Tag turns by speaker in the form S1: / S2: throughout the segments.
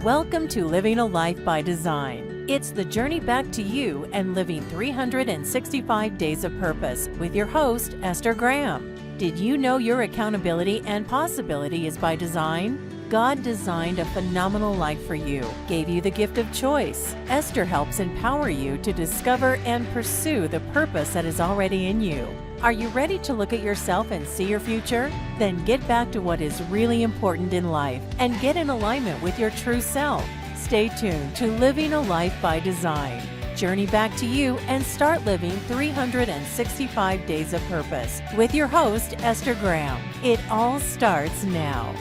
S1: Welcome to Living a Life by Design. It's the journey back to you and living 365 days of purpose with your host, Esther Graham. Did you know your accountability and possibility is by design? God designed a phenomenal life for you, gave you the gift of choice. Esther helps empower you to discover and pursue the purpose that is already in you. Are you ready to look at yourself and see your future? Then get back to what is really important in life and get in alignment with your true self. Stay tuned to Living a Life by Design. Journey back to you and start living 365 days of purpose with your host, Esther Graham. It all starts now.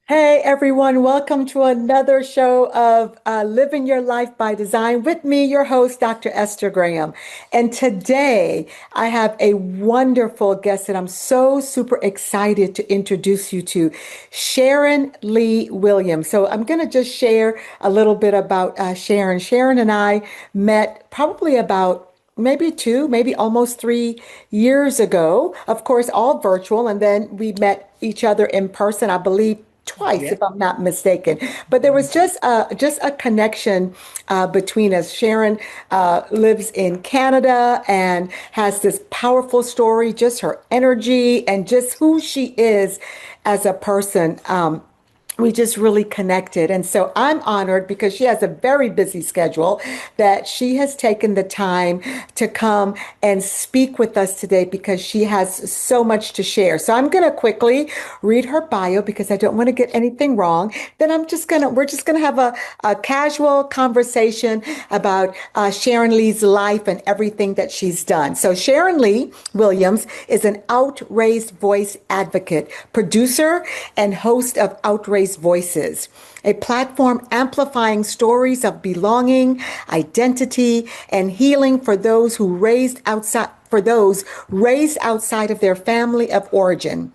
S2: Hey everyone, welcome to another show of Living Your Life by Design with me, your host, Dr. Esther Graham. And today I have a wonderful guest that I'm so super excited to introduce you to, Sharon Lee Williams. So I'm going to just share a little bit about Sharon. Sharon and I met probably about maybe almost 3 years ago. Of course, all virtual. And then we met each other in person, I believe, twice, if I'm not mistaken. But there was just a connection between us. Sharon lives in Canada and has this powerful story, just her energy and just who she is as a person. We just really connected. And so I'm honored because she has a very busy schedule that she has taken the time to come and speak with us today because she has so much to share. So I'm going to quickly read her bio because I don't want to get anything wrong. Then we're just going to have a casual conversation about Sharon Lee's life and everything that she's done. So Sharon Lee Williams is an OutRaised Voice advocate, producer, and host of OutRaised Voices, a platform amplifying stories of belonging, identity, and healing for those raised outside of their family of origin.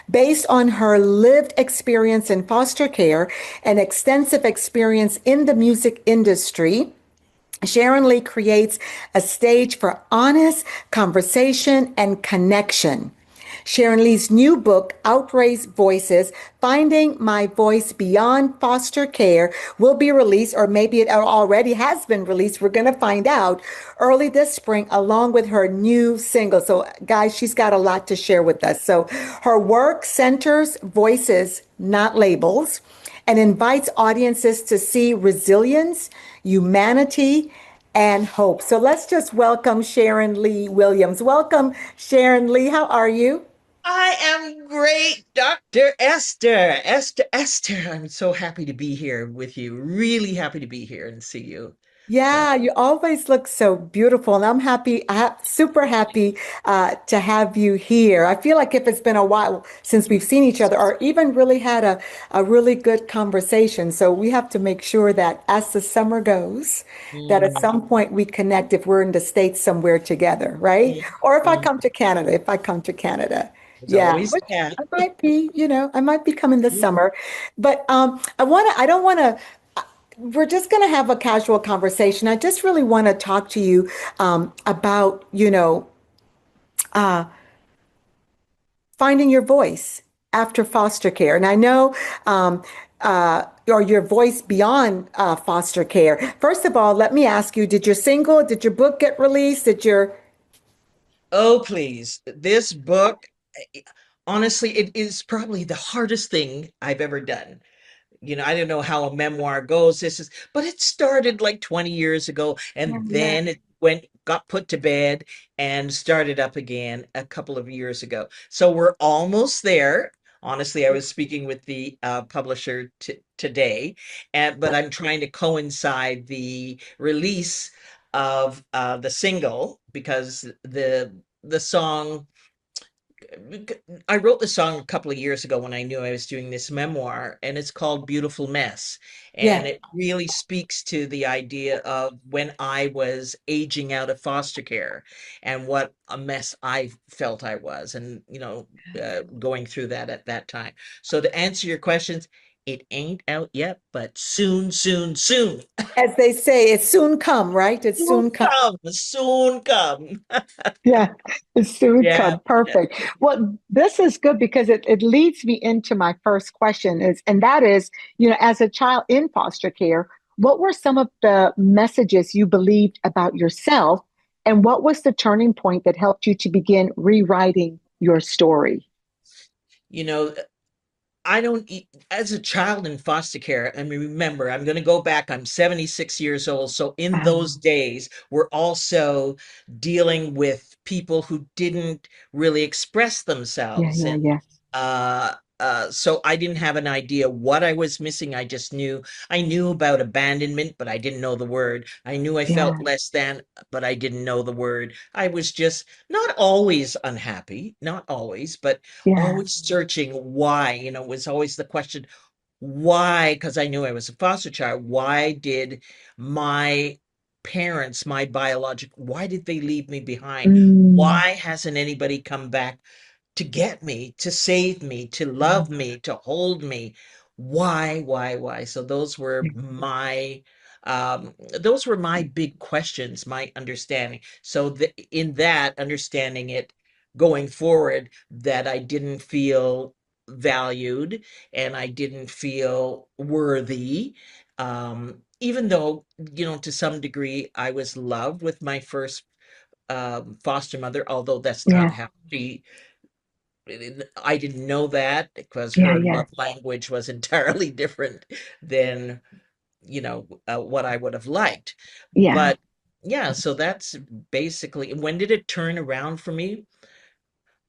S2: Based on her lived experience in foster care and extensive experience in the music industry, Sharon Lee creates a stage for honest conversation and connection. Sharon Lee's new book, OutRaised Voices, Finding My Voice Beyond Foster Care, will be released, or maybe it already has been released. We're going to find out early this spring, along with her new single. So, guys, she's got a lot to share with us. So her work centers voices, not labels, and invites audiences to see resilience, humanity, and hope. So let's just welcome Sharon Lee Williams. Welcome, Sharon Lee. How are you?
S3: I am great, Dr. Esther. Esther. I'm so happy to be here with you. Really happy to be here and see you. So,
S2: Yeah, you always look so beautiful, and I'm happy, super happy to have you here. I feel like if it's been a while since we've seen each other, or even really had a really good conversation. So we have to make sure that as the summer goes, that at
S3: mm,
S2: some point we connect if we're in the States somewhere together, right?
S3: mm,
S2: Or
S3: mm.
S2: if I come to Canada.
S3: It's
S2: Yeah,
S3: always
S2: which
S3: that.
S2: I might be coming this
S3: Mm,
S2: summer, but I don't want to. We're just going to have a casual conversation. I just really want to talk to you about, uh, finding your voice after foster care. And I know, or your voice beyond foster care. First of all, let me ask you, did your book get released?
S3: Oh, please. This book, eh, honestly, it is probably the hardest thing I've ever done. I don't know how a memoir goes. But it started like 20 years ago,
S2: Oh,
S3: and
S2: yeah.
S3: then got put to bed and started up again a couple of years ago. So we're almost there. Honestly, I was speaking with the publisher today, but I'm trying to coincide the release of the single because the song I wrote the song a couple of years ago when I knew I was doing this memoir, and it's called Beautiful Mess.
S2: Yeah.
S3: And it really speaks to the idea of when I was aging out of foster care and what a mess I felt I was, and, going through that at that time. So to answer your questions, It ain't out yet, but soon, soon, soon.
S2: As they say, it's soon come, right? It's
S3: Soon
S2: soon come.
S3: come, soon come.
S2: Yeah, it's soon
S3: Yeah,
S2: come. Perfect. Well, this is good because it leads me into my first question is, and that is, as a child in foster care, what were some of the messages you believed about yourself, and what was the turning point that helped you to begin rewriting your story?
S3: you know, I don't, as a child in foster care, I mean, remember, I'm going to go back, I'm 76 years old. So in those
S2: Wow.
S3: days, we're also dealing with people who didn't really express
S2: Yeah,
S3: themselves.
S2: yeah,
S3: And
S2: yeah,
S3: uh, so I didn't have an idea what I was missing. I knew about abandonment, but I didn't know the word. I knew I felt
S2: yeah,
S3: less than, but I didn't know the word. I was just not always unhappy, not always, but
S2: yeah.
S3: always searching why, was always the question, why? Because I knew I was a foster child. Why did my parents, my biological, why did they leave me behind?
S2: Mm,
S3: Why hasn't anybody come back to get me, to save me, to
S2: yeah,
S3: love me, to hold me? Why? So those were my big questions, my understanding. So in that understanding it going forward, that I didn't feel valued and I didn't feel worthy. Even though, to some degree I was loved with my first foster mother, although that's not
S2: yeah,
S3: how she I didn't know that because
S2: yeah,
S3: her
S2: yeah,
S3: love language was entirely different than, what I would have liked.
S2: yeah.
S3: But yeah, so that's basically when did it turn around for me?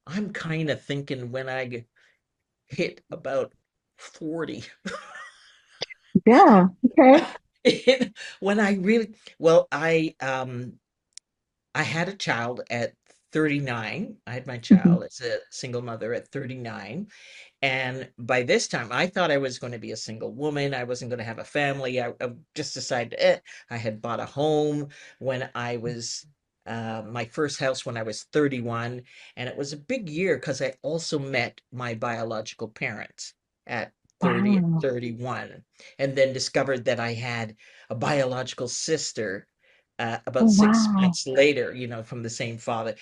S3: I'm kind of thinking when I hit about 40.
S2: Yeah. Okay.
S3: When I really, well, I had a child at 39. I had my
S2: Mhm.
S3: child as a single mother at 39. And by this time, I thought I was going to be a single woman. I wasn't going to have a family. I just decided, I had bought a home when I was, my first house when I was 31. And it was a big year because I also met my biological parents at 30 and
S2: Wow.
S3: 31, and then discovered that I had a biological sister
S2: Oh,
S3: about six
S2: wow.
S3: months later, from the same father.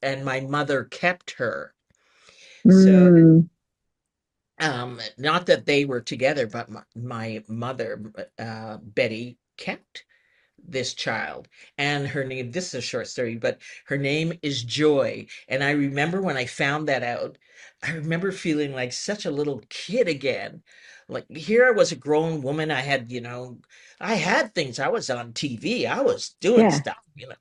S3: And my mother kept her. So
S2: Mm,
S3: not that they were together, but my mother, Betty, kept this child. And her name, this is a short story, but her name is Joy. And I remember when I found that out, I remember feeling like such a little kid again. Like here I was a grown woman. I had things. I was on TV. I was doing
S2: yeah,
S3: stuff.
S2: yeah,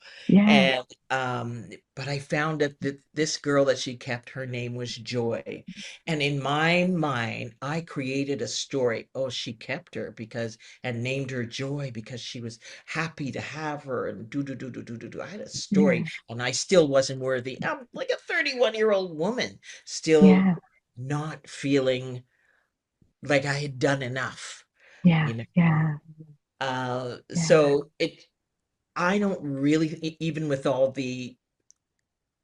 S3: And but I found that this girl that she kept, her name was Joy. And in my mind, I created a story. Oh, she kept her because and named her Joy because she was happy to have her and do. I had a story
S2: yeah,
S3: and I still wasn't worthy. I'm like a 31-year-old woman, still
S2: yeah,
S3: not feeling like I had done enough,
S2: yeah,
S3: you know.
S2: yeah, yeah.
S3: So I don't really, even with all the,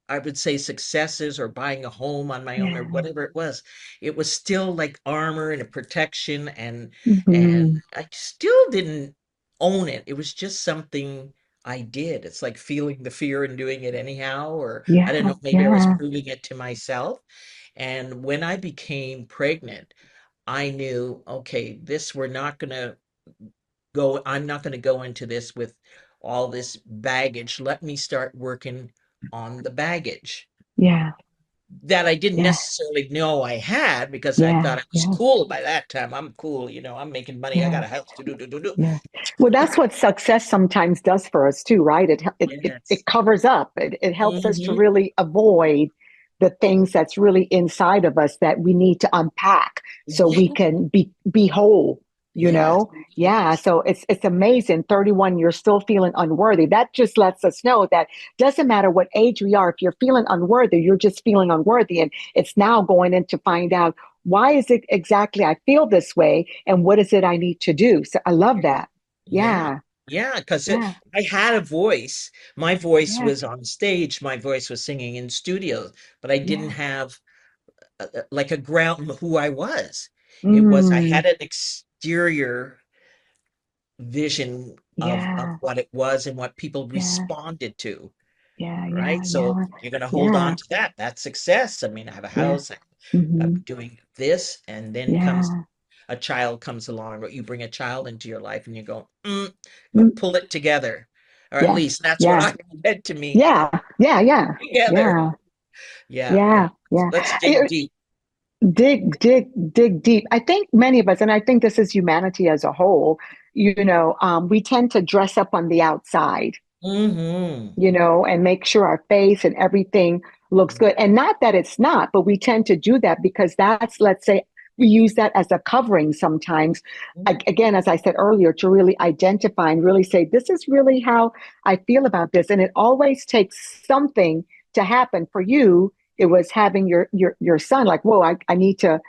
S3: I would say successes or buying a home on my own or
S2: Yeah.
S3: whatever it was still like armor and a protection and
S2: Hmm.
S3: I still didn't own it. It was just something I did. It's like feeling the fear and doing it anyhow, or I don't
S2: Yeah,
S3: know, maybe I was
S2: yeah,
S3: proving it to myself. And when I became pregnant, I knew, okay, I'm not gonna go into this with all this baggage. Let me start working on the baggage
S2: yeah,
S3: that I didn't
S2: yeah,
S3: necessarily know I had because I
S2: yeah,
S3: thought I was
S2: yeah,
S3: cool by that time. I'm cool, I'm making money. I got
S2: yeah,
S3: a house to do.
S2: yeah. Well, that's what success sometimes does for us too, right? It
S3: Yes.
S2: covers up. It helps us to
S3: Hmm.
S2: really avoid the things that's really inside of us that we need to unpack so we
S3: Yeah.
S2: can be whole, you
S3: Yes.
S2: know? Yeah.
S3: Yes.
S2: So it's amazing. 31, you're still feeling unworthy. That just lets us know that doesn't matter what age we are, if you're feeling unworthy, you're just feeling unworthy. And it's now going in to find out why is it exactly I feel this way and what is it I need to do? So I love that.
S3: Yeah.
S2: Yeah.
S3: Yeah. Because
S2: Yeah.
S3: I had a voice. My voice
S2: Yeah.
S3: was on stage. My voice was singing in studios, but I didn't
S2: Yeah.
S3: have like a ground who I was. It was, I
S2: Mm,
S3: had an exterior vision of
S2: yeah,
S3: what it was and what people
S2: yeah,
S3: responded to,
S2: yeah,
S3: right?
S2: yeah,
S3: So
S2: yeah,
S3: you're going to hold
S2: yeah,
S3: on to that. That's success. I mean, I have a
S2: yeah.
S3: house, I'm
S2: Mm-hmm.
S3: doing this, and then comes
S2: Yeah.
S3: a child comes along, or you bring a child into your life and you go,
S2: Mm,
S3: pull it together. Or at
S2: yes.
S3: least that's what
S2: Yeah.
S3: I said to me.
S2: Yeah. Yeah. Yeah.
S3: Together.
S2: Yeah.
S3: Yeah, yeah.
S2: Yeah. Yeah.
S3: Let's dig
S2: I-
S3: deep.
S2: dig deep. I think many of us, and I think this is humanity as a whole, we tend to dress up on the outside,
S3: Hmm.
S2: and make sure our face and everything looks good. And not that it's not, but we tend to do that because that's, let's say, we use that as a covering sometimes. Again, as I said earlier, to really identify and really say, this is really how I feel about this. And it always takes something to happen for you. It was having your son like, whoa, I need to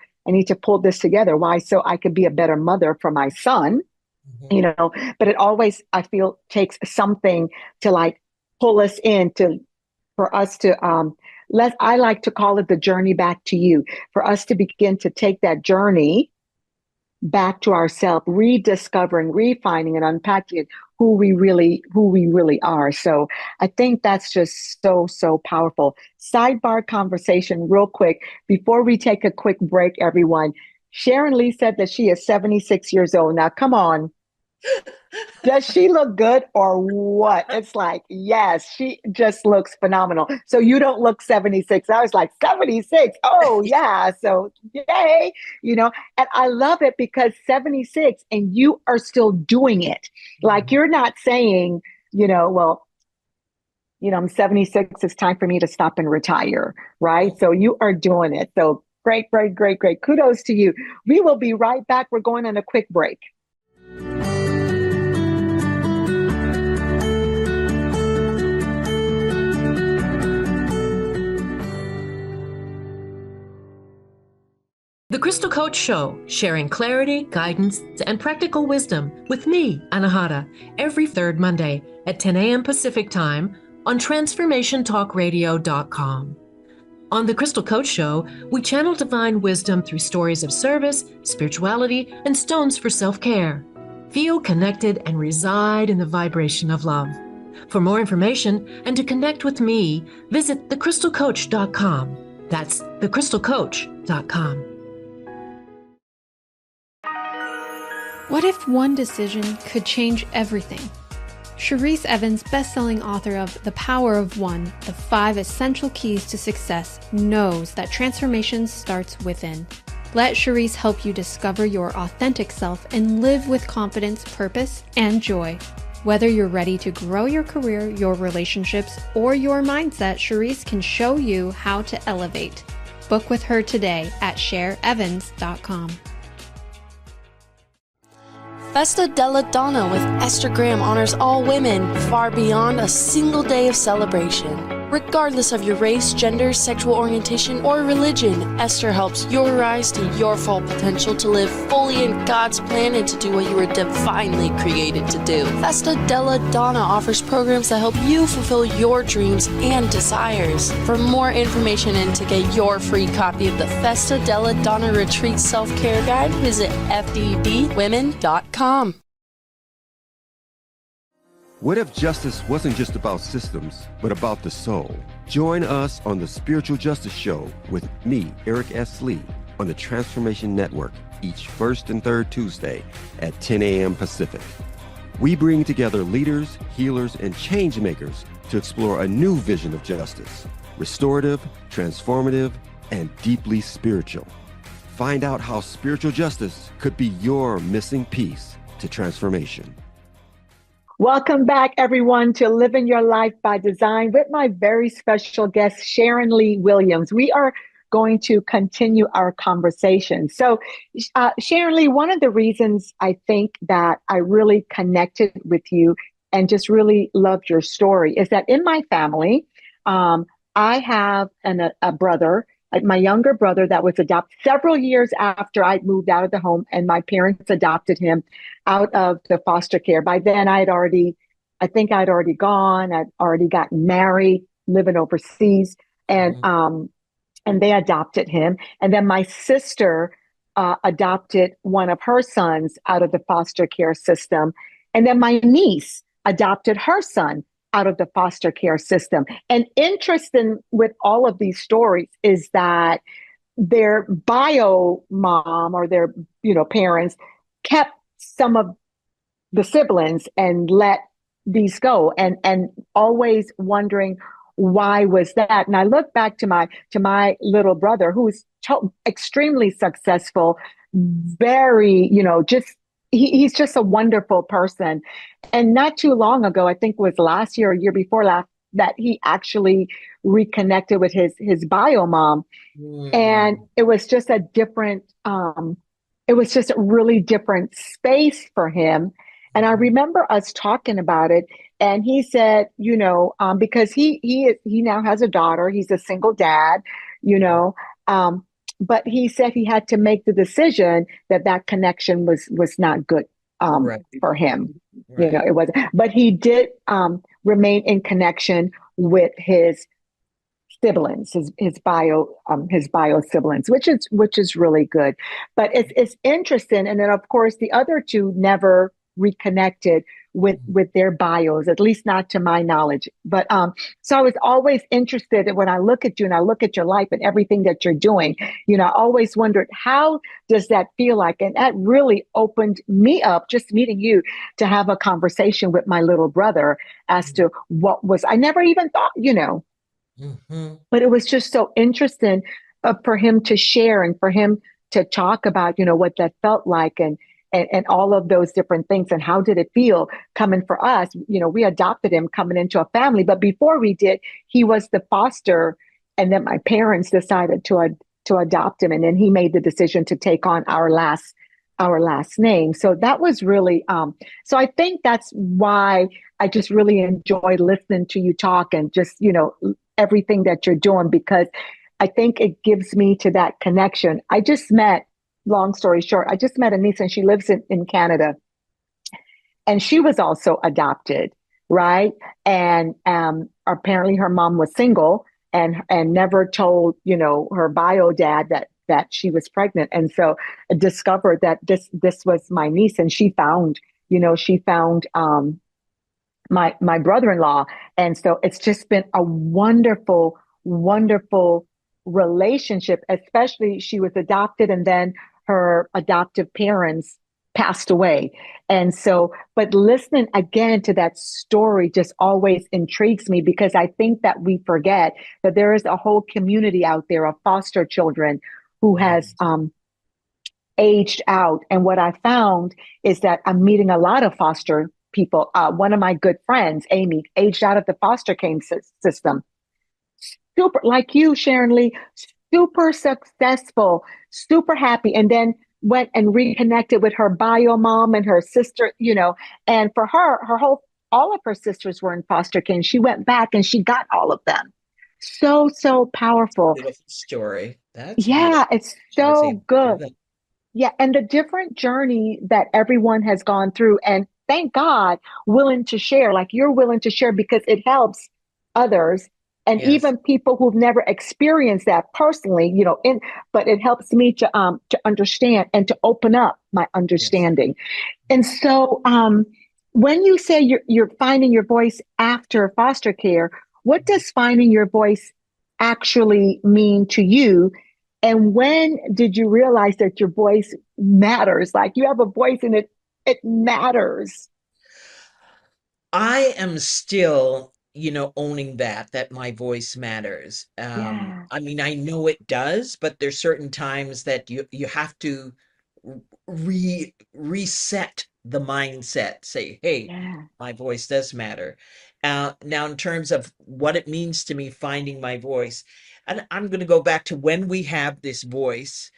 S2: pull this together. Why? So I could be a better mother for my son, you
S3: Hmm.
S2: know, but it always, I feel, takes something to like pull us in to, for us to, I like to call it the journey back to you, for us to begin to take that journey back to ourselves, rediscovering, refining and unpacking it, who we really are. So I think that's just so, so powerful. Sidebar conversation real quick before we take a quick break, everyone. Sharon Lee said that she is 76 years old. Now, come on. Does she look good or what? It's like, yes, she just looks phenomenal. So you don't look 76. I was like, 76. Oh, yeah. So, yay. You know, and I love it because 76 and you are still doing it. Like,
S3: Hmm.
S2: you're not saying, well, I'm 76. It's time for me to stop and retire. Right. So you are doing it. So great, great, great, great. Kudos to you. We will be right back. We're going on a quick break.
S4: The Crystal Coach Show, sharing clarity, guidance, and practical wisdom with me, Anahata, every third Monday at 10 a.m. Pacific Time on TransformationTalkRadio.com. On The Crystal Coach Show, we channel divine wisdom through stories of service, spirituality, and stones for self-care. Feel connected and reside in the vibration of love. For more information and to connect with me, visit thecrystalcoach.com. That's thecrystalcoach.com.
S5: What if one decision could change everything? Cherise Evans, best-selling author of The Power of One, The 5 Essential Keys to Success, knows that transformation starts within. Let Cherise help you discover your authentic self and live with confidence, purpose, and joy. Whether you're ready to grow your career, your relationships, or your mindset, Cherise can show you how to elevate. Book with her today at shareevans.com.
S6: Festa della Donna with Esther Graham honors all women far beyond a single day of celebration. Regardless of your race, gender, sexual orientation, or religion, Esther helps you rise to your full potential to live fully in God's plan and to do what you were divinely created to do. Festa della Donna offers programs that help you fulfill your dreams and desires. For more information and to get your free copy of the Festa della Donna Retreat Self-Care Guide, visit fddwomen.com.
S7: What if justice wasn't just about systems, but about the soul? Join us on the Spiritual Justice Show with me, Eric S. Lee, on the Transformation Network each first and third Tuesday at 10 a.m. Pacific. We bring together leaders, healers, and change makers to explore a new vision of justice, restorative, transformative, and deeply spiritual. Find out how spiritual justice could be your missing piece to transformation.
S2: Welcome back, everyone, to Living Your Life by Design with my very special guest, Sharon Lee Williams. We are going to continue our conversation. So, Sharon Lee, one of the reasons I think that I really connected with you and just really loved your story is that in my family, I have a brother, my younger brother, that was adopted several years after I moved out of the home, and my parents adopted him out of the foster care. By then, I think I'd already gone. I'd already gotten married, living overseas, and they adopted him. And then my sister adopted one of her sons out of the foster care system. And then my niece adopted her son out of the foster care system. And interesting with all of these stories is that their bio mom or their, parents kept some of the siblings and let these go, and always wondering why was that. And I look back to my little brother, who's extremely successful, very, just he's just a wonderful person. And not too long ago, I think it was last year or year before last, that he actually reconnected with his bio mom. And it was just a different it was just a really different space for him. And I remember us talking about it, and he said, because he now has a daughter, he's a single dad, but he said he had to make the decision that connection was not good
S3: Right.
S2: for him.
S3: Right.
S2: It wasn't, but he did remain in connection with his siblings, his bio siblings, which is really good. But it's interesting. And then of course the other two never reconnected with their bios, at least not to my knowledge. But so I was always interested when I look at you and I look at your life and everything that you're doing, I always wondered, how does that feel like? And that really opened me up, just meeting you, to have a conversation with my little brother as to what was, I never even thought, but it was just so interesting for him to share and for him to talk about, what that felt like, and all of those different things. And how did it feel coming for us? We adopted him coming into a family, but before we did, he was the foster. And then my parents decided to adopt him. And then he made the decision to take on our last name. So that was really, so I think that's why I just really enjoy listening to you talk, and just, everything that you're doing, because I think it gives me to that connection. Long story short, I just met a niece, and she lives in Canada, and she was also adopted, right? And apparently her mom was single and never told, her bio dad that she was pregnant. And so I discovered that this was my niece, and she found my brother-in-law. And so it's just been a wonderful, wonderful relationship. Especially, she was adopted, and then her adoptive parents passed away. And so, but listening again to that story just always intrigues me, because I think that we forget that there is a whole community out there of foster children who has aged out. And what I found is that I'm meeting a lot of foster people. One of my good friends, Amy, aged out of the foster care system. Super, like you, Sharon Lee, super successful, super happy, and then went and reconnected with her bio mom and her sister, and for her all of her sisters were in foster care, and she went back and she got all of them. So powerful.
S3: Beautiful story. That's
S2: Yeah, it's so good.
S3: that.
S2: Yeah, and the different journey that everyone has gone through, and thank God, willing to share, like you're willing to share, because it helps others. And
S3: Yes.
S2: even people who've never experienced that personally, but it helps me to understand and to open up my understanding. Yes. And so, when you say you're finding your voice after foster care, what does finding your voice actually mean to you? And when did you realize that your voice matters? Like, you have a voice and it matters.
S3: I am still, owning that my voice matters.
S2: Yeah.
S3: I mean, I know it does, but there's certain times that you have to reset the mindset. Say, hey,
S2: Yeah.
S3: my voice does matter. Now, in terms of what it means to me, finding my voice, and I'm going to go back to when we have this voice.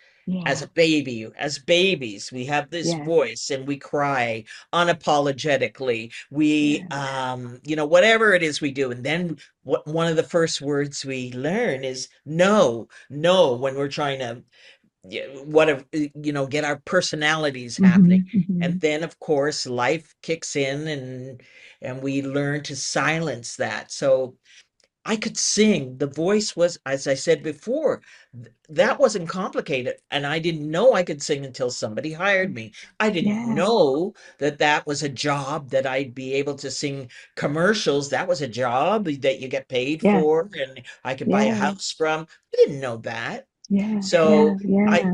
S3: As
S2: Yeah.
S3: a baby, as babies, we have this
S2: Yeah.
S3: voice and we cry unapologetically. We,
S2: Yeah.
S3: whatever it is we do. And then one of the first words we learn is no, no, when we're trying to, get our personalities happening. And then, of course, life kicks in, and we learn to silence that. So I could sing. The voice was, as I said before, that wasn't complicated. And I didn't know I could sing until somebody hired me. I didn't
S2: Yeah.
S3: know that that was a job, that I'd be able to sing commercials. That was a job that you get paid
S2: Yeah.
S3: for and I could buy a
S2: Yeah.
S3: house from. I didn't know that.
S2: Yeah.
S3: So
S2: Yeah. Yeah.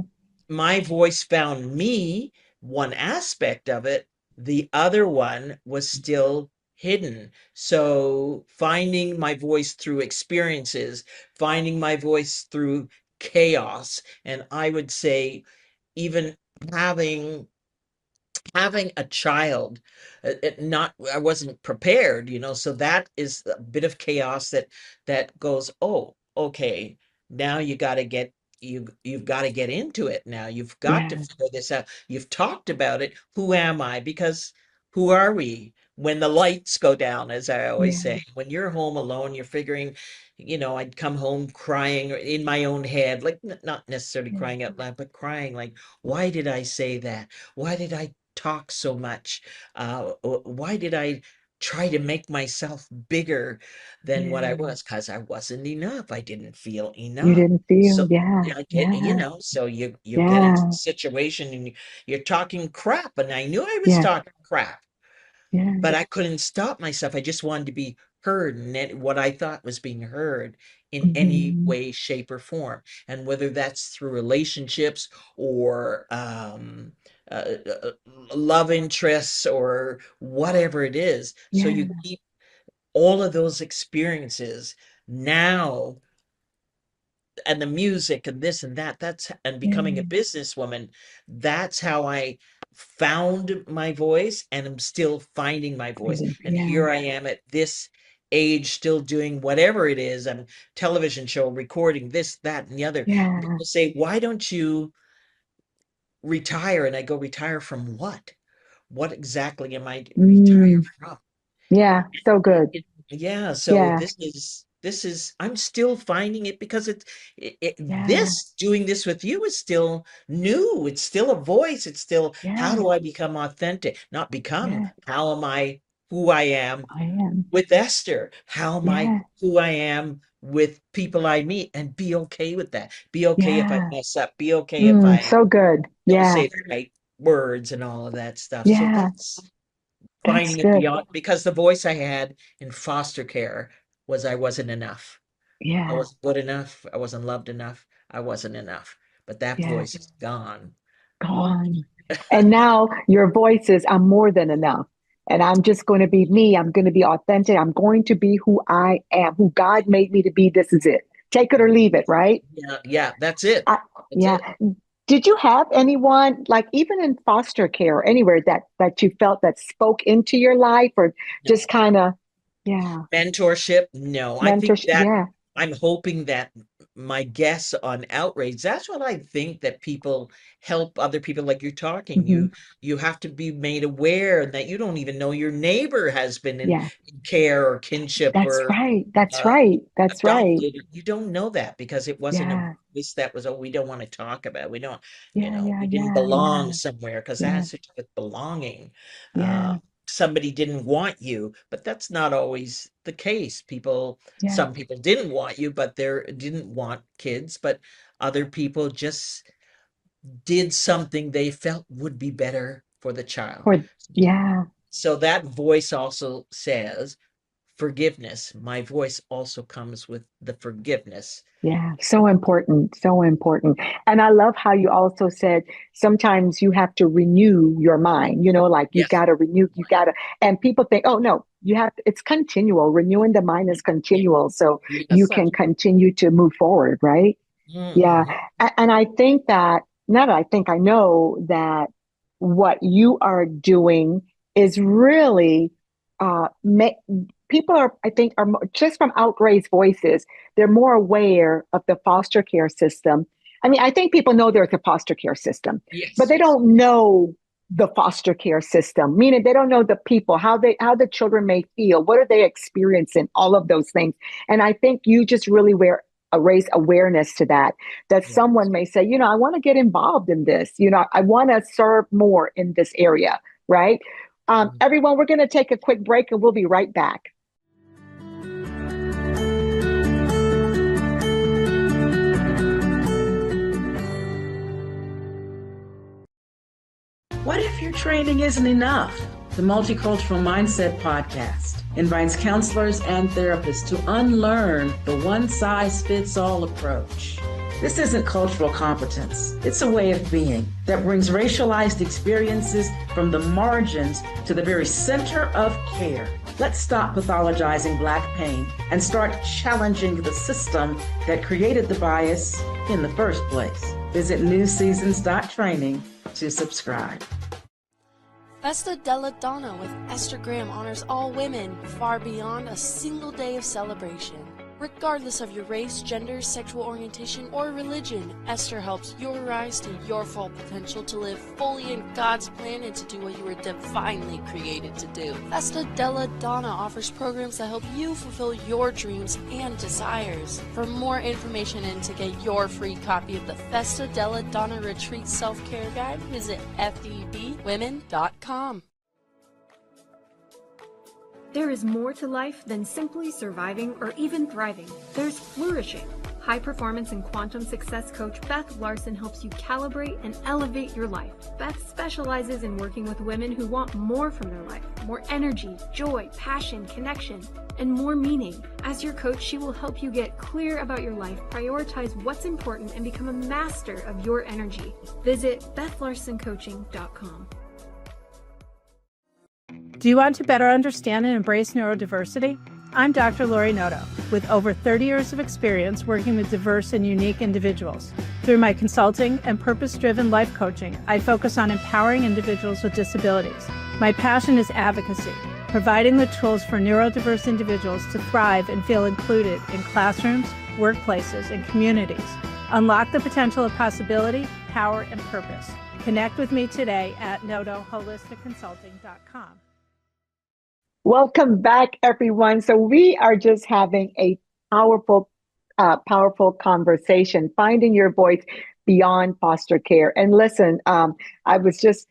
S3: my voice found me, one aspect of it, the other one was still hidden. So finding my voice through experiences, finding my voice through chaos, and I would say even having a child, not I wasn't prepared, so that is a bit of chaos that goes, oh, okay, now you've got to get into it now. You've got to
S2: Yeah.
S3: figure this out. You've talked about it. Who am I? Because who are we when the lights go down, as I always
S2: Yeah.
S3: say? When you're home alone, you're figuring, I'd come home crying in my own head, like not necessarily
S2: Yeah.
S3: crying out loud, but crying like, why did I say that? Why did I talk so much? Why did I try to make myself bigger than what I
S2: Yeah.
S3: was? Because I wasn't enough. I didn't feel
S2: You
S3: enough.
S2: didn't feel.
S3: So
S2: Yeah.
S3: yeah,
S2: Yeah.
S3: so you get into a
S2: Yeah.
S3: situation and you're talking crap, and I knew I was
S2: Yeah.
S3: talking crap,
S2: Yeah.
S3: but I couldn't stop myself. I just wanted to be heard, and what I thought was being heard in any
S2: Hmm.
S3: way, shape, or form. And whether that's through relationships or love interests or whatever it is. So
S2: Yeah.
S3: you keep all of those experiences now, and the music and this and that, and becoming a
S2: Yeah.
S3: businesswoman, that's how I found my voice, and I'm still finding my voice. And
S2: Yeah.
S3: here I am at this age, still doing whatever it is. I'm television show, recording this, that, and the other.
S2: Yeah.
S3: People say, why don't you retire? And I go, retire from what? What exactly am I retire
S2: Mm.
S3: from?
S2: Yeah. So good.
S3: Yeah, so
S2: Yeah.
S3: this is I'm still finding it, because
S2: Yeah.
S3: doing this with you is still new. It's still a voice. It's still, how
S2: Yeah.
S3: do I become authentic? Not become,
S2: Yeah.
S3: how am I who I am
S2: I am.
S3: with Esther? How am I
S2: Yeah.
S3: who I am with people I meet, and be okay with that? Be okay if I
S2: Yeah.
S3: mess up. Be okay if
S2: Mm.
S3: I
S2: So good.
S3: don't
S2: Yeah.
S3: say the right words and all of that stuff. So
S2: Yeah.
S3: that's
S2: That's
S3: finding it
S2: good.
S3: beyond, because the voice I had in foster care was I wasn't enough. I
S2: Yeah.
S3: wasn't good enough. I wasn't loved enough. I wasn't enough. But that
S2: Yeah.
S3: voice is gone.
S2: Gone. And now your voice is, I'm more than enough. And I'm just going to be me. I'm going to be authentic. I'm going to be who I am, who God made me to be. This is it. Take it or leave it, right?
S3: Yeah, yeah, that's it.
S2: I,
S3: That's
S2: yeah.
S3: it.
S2: Did you have anyone, like even in foster care or anywhere, that you felt that spoke into your life, or just
S3: No.
S2: kind of, yeah,
S3: Mentorship, no. I think
S2: mentorship?
S3: that
S2: Yeah.
S3: I'm hoping that my guests on Outrage, that's what I think, that people help other people like you're talking.
S2: Hmm.
S3: You have to be made aware that you don't even know your neighbor has been
S2: Yeah.
S3: in care or kinship
S2: That's
S3: or
S2: right. That's
S3: uh,
S2: right. That's right.
S3: adopted. You don't know that because it wasn't a
S2: Yeah.
S3: voice that was, oh, we don't want to talk about. We don't,
S2: Yeah. Yeah.
S3: we didn't
S2: Yeah.
S3: belong
S2: Yeah.
S3: somewhere, because that
S2: Yeah.
S3: has to do with belonging. Uh,
S2: Yeah.
S3: somebody didn't want you, but that's not always the case.
S2: Yeah.
S3: Some people didn't want you, but they didn't want kids, but other people just did something they felt would be better for the child.
S2: Or, yeah.
S3: So that voice also says forgiveness. My voice also comes with the forgiveness.
S2: Yeah, so important, so important. And I love how you also said sometimes you have to renew your mind, like you
S3: Yes.
S2: got to renew, and people think, oh, no, it's continual. Renewing the mind is
S3: Yeah.
S2: continual. So you
S3: Yes.
S2: can continue to move forward, right? Yeah.
S3: Mhm.
S2: And I think that, not that I think, I know that what you are doing is really, people are, I think, just from outraised voices, they're more aware of the foster care system. I mean, I think people know there's a foster care system, but
S3: Yes.
S2: they don't know the foster care system, meaning they don't know the people, how the children may feel, what are they experiencing, all of those things. And I think you just really raise awareness to that
S3: Yes.
S2: someone may say, I want to get involved in this, I want to serve more in this area, right?
S3: Mhm.
S2: Everyone, we're going to take a quick break and we'll be right back.
S8: What if your training isn't enough? The Multicultural Mindset Podcast invites counselors and therapists to unlearn the one-size-fits-all approach. This isn't cultural competence. It's a way of being that brings racialized experiences from the margins to the very center of care. Let's stop pathologizing Black pain and start challenging the system that created the bias in the first place. Visit newseasons.training to subscribe.
S6: Festa della Donna with Esther Graham honors all women far beyond a single day of celebration. Regardless of your race, gender, sexual orientation, or religion, Esther helps you rise to your full potential to live fully in God's plan and to do what you were divinely created to do. Festa della Donna offers programs that help you fulfill your dreams and desires. For more information and to get your free copy of the Festa della Donna Retreat Self-Care Guide, visit febwomen.com.
S9: There is more to life than simply surviving or even thriving. There's flourishing. High performance and quantum success coach Beth Larson helps you calibrate and elevate your life. Beth specializes in working with women who want more from their life, more energy, joy, passion, connection, and more meaning. As your coach, she will help you get clear about your life, prioritize what's important, and become a master of your energy. Visit BethLarsonCoaching.com.
S10: Do you want to better understand and embrace neurodiversity? I'm Dr. Lori Noto, with over 30 years of experience working with diverse and unique individuals. Through my consulting and purpose-driven life coaching, I focus on empowering individuals with disabilities. My passion is advocacy, providing the tools for neurodiverse individuals to thrive and feel included in classrooms, workplaces, and communities. Unlock the potential of possibility, power, and purpose. Connect with me today at notoholisticconsulting.com.
S2: Welcome back, everyone. So we are just having a powerful conversation, finding your voice beyond foster care. And listen, I was just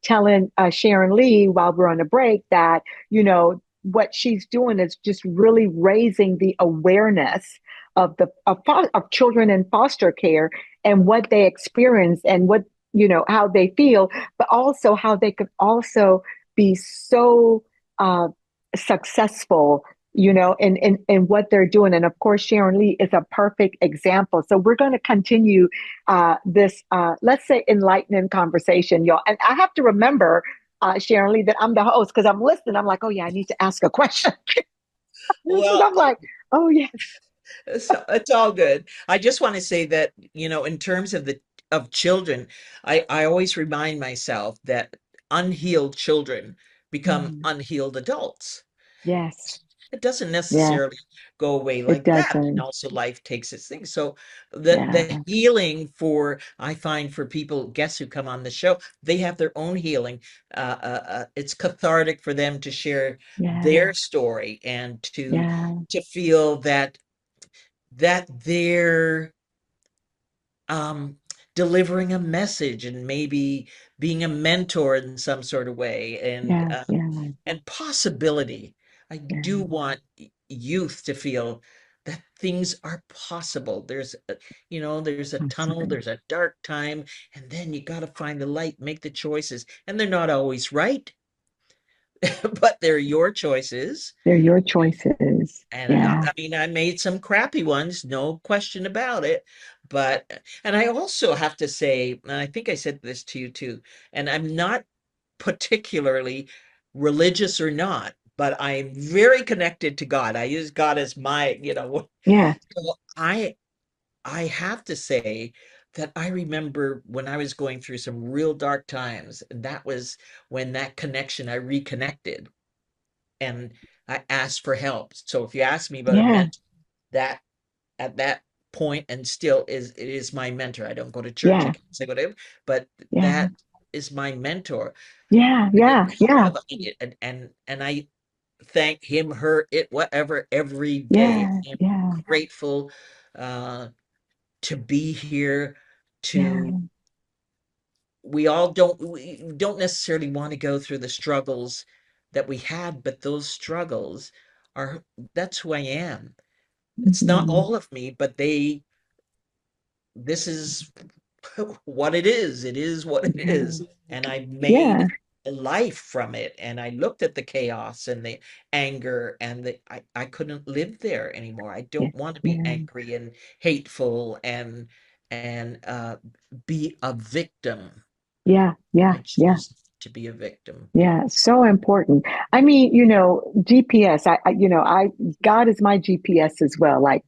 S2: telling Sharon Lee while we're on a break that, what she's doing is just really raising the awareness of children in foster care and what they experience and what, how they feel, but also how they could also be so successful, in what they're doing. And of course, Sharon Lee is a perfect example. So we're going to continue this, let's say, enlightening conversation, y'all. And I have to remember, Sharon Lee, that I'm the host because I'm listening. I'm like, oh yeah, I need to ask a question.
S3: Well,
S2: I'm like, oh yes.
S3: So it's all good. I just want to say that, in terms of children, I always remind myself that unhealed children become unhealed adults.
S2: Yes.
S3: It doesn't
S2: Yes.
S3: necessarily go away
S2: It
S3: like that. And
S2: doesn't.
S3: also life takes its thing. So the healing I find for people, guests who come on the show, they have their own healing. It's cathartic for them to share their story and to feel that they're delivering a message and maybe being a mentor in some sort of way and possibility. I do want youth to feel that things are possible. There's a tunnel, there's a dark time, and then you got to find the light, make the choices, and they're not always right. But they're your choices.
S2: They're your choices.
S3: And I mean, I made some crappy ones, no question about it. And I also have to say, and I think I said this to you too, and I'm not particularly religious or not, but I'm very connected to God. I use God as my, So I have to say that I remember when I was going through some real dark times, and that was when that connection, I reconnected and I asked for help. So if you ask me about a mentor, that at that point and still it is my mentor. I don't go to church, I can't say whatever, but that is my mentor.
S2: Yeah.
S3: And I thank him, her, it, whatever, every day. I'm grateful to be here. We don't necessarily want to go through the struggles that we had, but those struggles that's who I am. It's not all of me, but this is what it is what it is. And I
S2: Yeah.
S3: made a life from it. And I looked at the chaos and the anger and I couldn't live there anymore. I
S2: Yeah.
S3: don't want to be
S2: Yeah.
S3: angry and hateful and be a victim.
S2: Yeah. Yeah.
S3: I
S2: Yeah.
S3: choose to be a victim.
S2: Yeah, so important. I mean, GPS, God is my GPS as well. Like,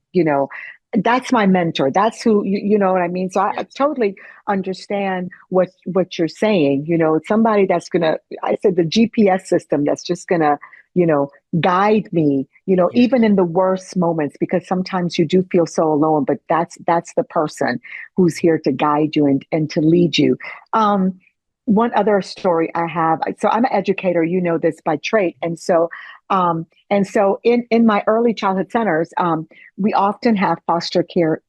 S2: that's my mentor. That's who, you know what I mean? So I
S3: Yes.
S2: totally understand what you're saying. Somebody that's gonna, I said the GPS system that's just gonna, you know, guide me, even
S3: Yes.
S2: in the worst moments, because sometimes you do feel so alone, but that's the person who's here to guide you and to lead you. Um, One other story I have. So I'm an educator, you know this by trade, and so in my early childhood centers, we often have foster care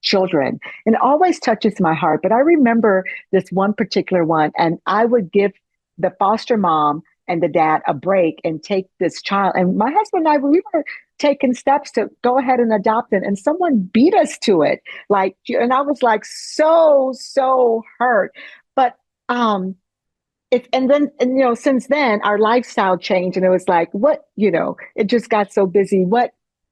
S2: children, and it always touches my heart. But I remember this one particular one, and I would give the foster mom and the dad a break and take this child. And my husband and I, we were taking steps to go ahead and adopt it, and someone beat us to it. And I was like so hurt. But um since then our lifestyle changed, and it was like, it just got so busy.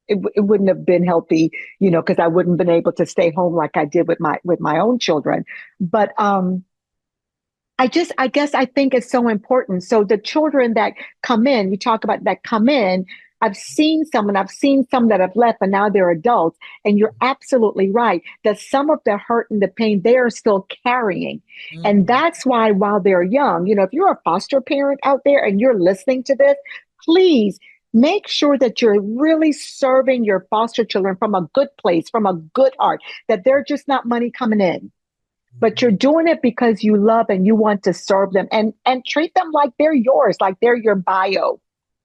S2: It wouldn't have been healthy, because I wouldn't have been able to stay home like I did with my own children. But I guess I think it's so important. So the children that come in, you talk about that come in, I've seen some, and I've seen some that have left and now they're adults. And you're absolutely right that some of the hurt and the pain they are still carrying. And
S3: Mhm.
S2: that's why, while they're young, if you're a foster parent out there and you're listening to this, please make sure that you're really serving your foster children from a good place, from a good heart, that they're just not money coming in, but you're
S3: Mhm.
S2: doing it because you love and you want to serve them, and treat them like they're yours, like they're your bio,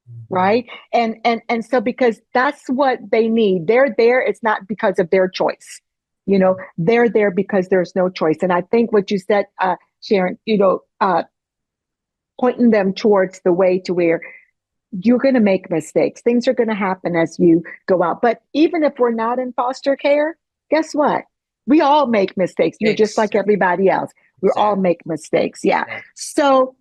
S3: Mhm.
S2: right? And so, because that's what they need. They're there, it's not because of their choice. They're there because there's no choice. And I think what you said, Sharon, pointing them towards the way to where you're going to make mistakes. Things are going to happen as you go out. But even if we're not in foster care, guess what? We all make mistakes. You're just like
S3: Exactly.
S2: everybody else. We all
S3: Exactly.
S2: make mistakes. Yeah.
S3: Exactly.
S2: So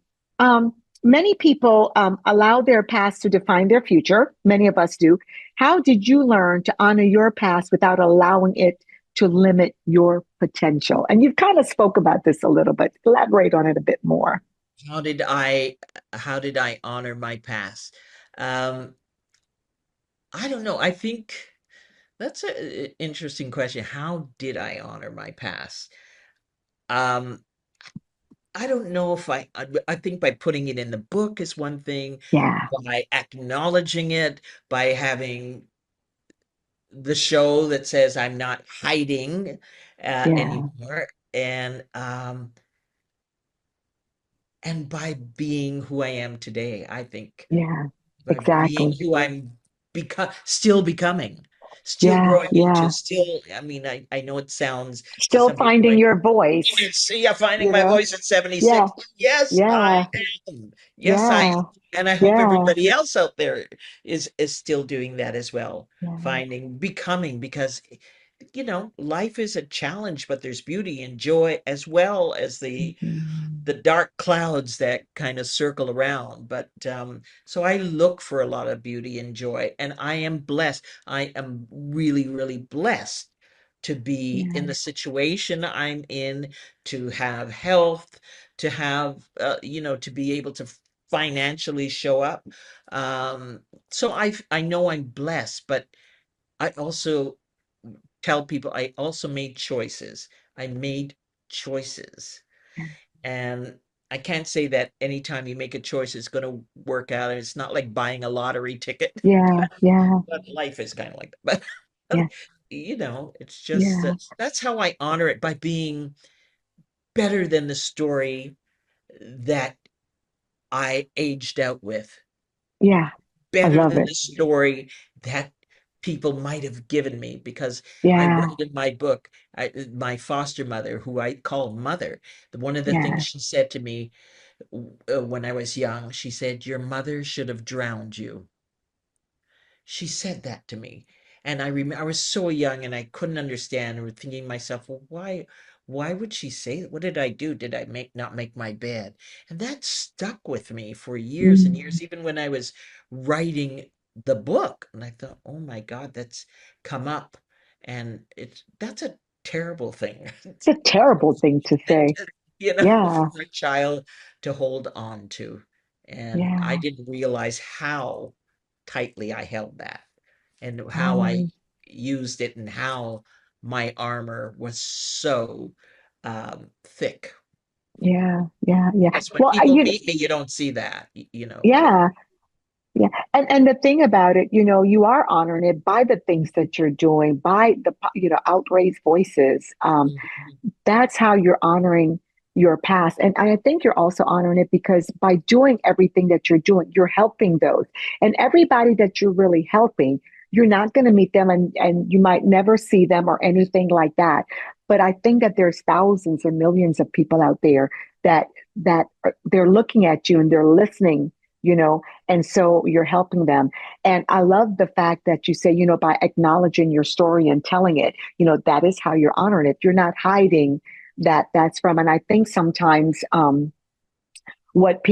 S2: many people allow their past to define their future. Many of us do. How did you learn to honor your past without allowing it to limit your potential? And you've kind of spoke about this a little bit. Elaborate on it a bit more.
S3: How did I how did I honor my past? Um, I don't know. I think that's an interesting question. How did I honor my past? Um, I don't know if I think by putting it in the book is one thing,
S2: Yeah.
S3: by acknowledging it, by having the show that says I'm not hiding
S2: Yeah.
S3: anymore, and by being who I am today, I think.
S2: Yeah.
S3: By being
S2: Exactly.
S3: who I'm still becoming, still
S2: Yeah.
S3: growing into,
S2: Yeah.
S3: still, I mean, I know it sounds to
S2: Still
S3: some people
S2: finding
S3: like,
S2: your
S3: "Oh,
S2: voice,
S3: see, I'm finding
S2: you
S3: my
S2: know?
S3: voice at
S2: Yeah.
S3: 76." Yes, I
S2: Yeah.
S3: am. Yes, I
S2: Yeah.
S3: am. And I hope
S2: Yeah.
S3: everybody else out there is still doing that as well,
S2: Yeah.
S3: finding, becoming, because life is a challenge, but there's beauty and joy as well as the
S2: Mhm.
S3: dark clouds that kind of circle around. But so I look for a lot of beauty and joy, and I am blessed. I am really, really blessed to be in
S2: Yeah.
S3: the situation I'm in, to have health, to have, to be able to financially show up. Um, so I know I'm blessed, but I also tell people I also made choices. I made choices. And I can't say that anytime you make a choice, it's going to work out. And it's not like buying a lottery ticket,
S2: Yeah. Yeah.
S3: but life is kind of like that. But,
S2: Yeah.
S3: it's just
S2: Yeah.
S3: that's how I honor it, by being better than the story that I aged out with,
S2: Yeah. I
S3: better
S2: love
S3: than
S2: it.
S3: the story that people might have given me, because I
S2: Yeah.
S3: wrote in my book, my foster mother, who I call mother, one of the things
S2: Yeah.
S3: she said to me when I was young, she said, "Your mother should have drowned you." She said that to me. And I remember I was so young and I couldn't understand, and was thinking to myself, well, why would she say that? What did I do? Did I not make my bed? And that stuck with me for years and years, even when I was writing the book. And I thought, oh my God, that's come up. And that's a terrible thing.
S2: It's a terrible thing to say. Yeah,
S3: For a child to hold on to. And I
S2: yeah.
S3: didn't realize how tightly I held that and how I
S2: Um,
S3: used it and how my armor was so thick.
S2: yeah, yeah, yeah.
S3: Because when
S2: Well,
S3: people meet me, you don't see that,
S2: yeah, yeah. And the thing about it, you are honoring it by the things that you're doing, by the, outraised voices.
S3: Mhm.
S2: That's how you're honoring your past. And I think you're also honoring it because by doing everything that you're doing, you're helping those. And everybody that you're really helping, you're not going to meet them and you might never see them or anything like that. But I think that there's thousands or millions of people out there that they're looking at you and they're listening, and so you're helping them. And I love the fact that you say, by acknowledging your story and telling it, that is how you're honoring it. You're not hiding that's from. And I think sometimes what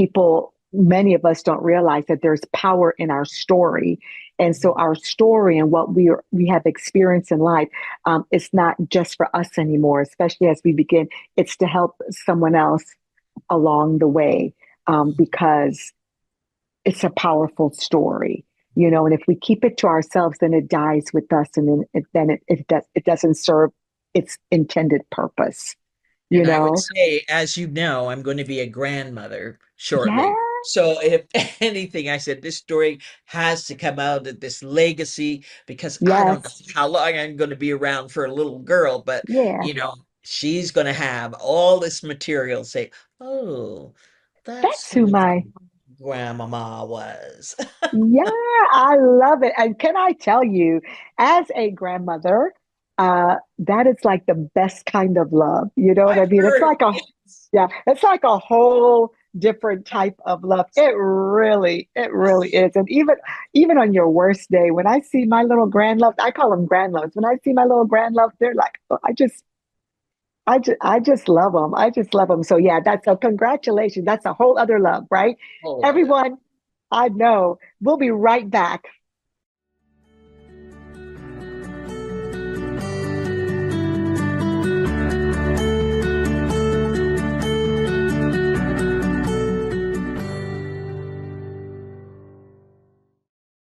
S2: many of us don't realize that there's power in our story. And so our story and what we have experienced in life, it's not just for us anymore, especially as we begin, it's to help someone else along the way, because it's a powerful story, and if we keep it to ourselves, then it dies with us. And then it doesn't serve its intended purpose, you
S3: And I would
S2: know?
S3: say, as you know, I'm going to be a grandmother
S2: Yeah.
S3: shortly. So if anything, I said this story has to come out of this legacy because I don't know
S2: Yes.
S3: how long I'm going to be around for a little girl, but
S2: Yeah.
S3: she's going to have all this material say, oh, that's
S2: That's
S3: who
S2: who
S3: my
S2: my
S3: grandmama was.
S2: Yeah, I love it. And can I tell you, as a grandmother, that is like the best kind of love. You know what I
S3: I've
S2: mean? It's
S3: heard.
S2: like
S3: Yes.
S2: yeah, it's like a whole different type of love. It really is. And even on your worst day, when I see my little grand love, I call them grand loves. When I see my little grand love, they're like, oh, I just love them. I just love them. So yeah, congratulations. That's a whole other love, right?
S3: Whole other.
S2: Everyone, I know. We'll be right back.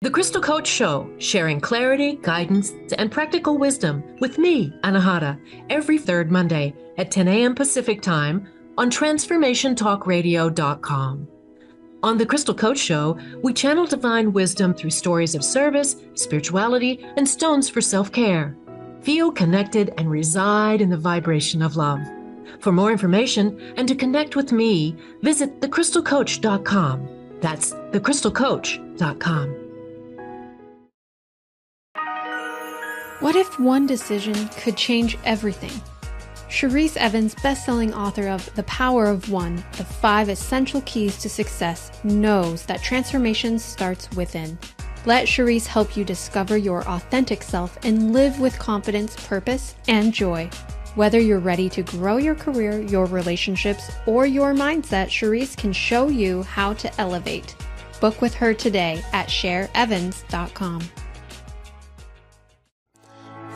S4: The Crystal Coach Show, sharing clarity, guidance, and practical wisdom with me, Anahata, every third Monday at 10 a.m. Pacific Time on TransformationTalkRadio.com. On The Crystal Coach Show, we channel divine wisdom through stories of service, spirituality, and stones for self-care. Feel connected and reside in the vibration of love. For more information and to connect with me, visit thecrystalcoach.com. That's thecrystalcoach.com.
S5: What if one decision could change everything? Sharon Evans, best-selling author of The Power of One, The 5 Essential Keys to Success, knows that transformation starts within. Let Sharon help you discover your authentic self and live with confidence, purpose, and joy. Whether you're ready to grow your career, your relationships, or your mindset, Sharon can show you how to elevate. Book with her today at shareevans.com.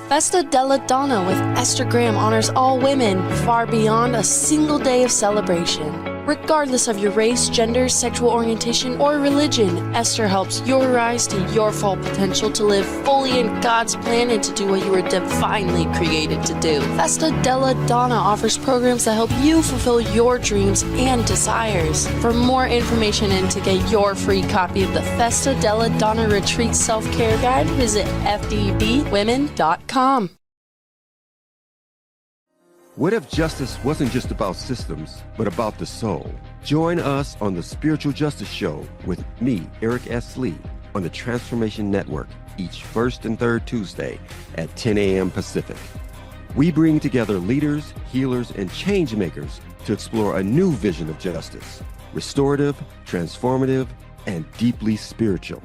S6: Festa della Donna with Esther Graham honors all women far beyond a single day of celebration. Regardless of your race, gender, sexual orientation, or religion, Esther helps you rise to your full potential to live fully in God's plan and to do what you were divinely created to do. Festa della Donna offers programs that help you fulfill your dreams and desires. For more information and to get your free copy of the Festa della Donna Retreat Self-Care Guide, visit fdbwomen.com.
S7: What if justice wasn't just about systems, but about the soul? Join us on the Spiritual Justice Show with me, Eric S. Lee, on the Transformation Network each first and third Tuesday at 10 a.m. Pacific. We bring together leaders, healers, and change makers to explore a new vision of justice, restorative, transformative, and deeply spiritual.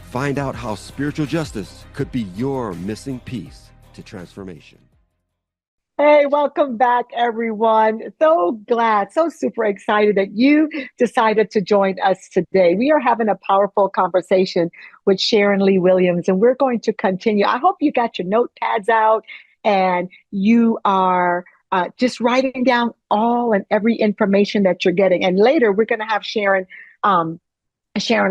S7: Find out how spiritual justice could be your missing piece to transformation.
S2: Hey, welcome back, everyone. So glad, so super excited that you decided to join us today. We are having a powerful conversation with Sharon Lee Williams, and we're going to continue. I hope you got your notepads out and you are just writing down all and every information that you're getting. And later, we're going to have Sharon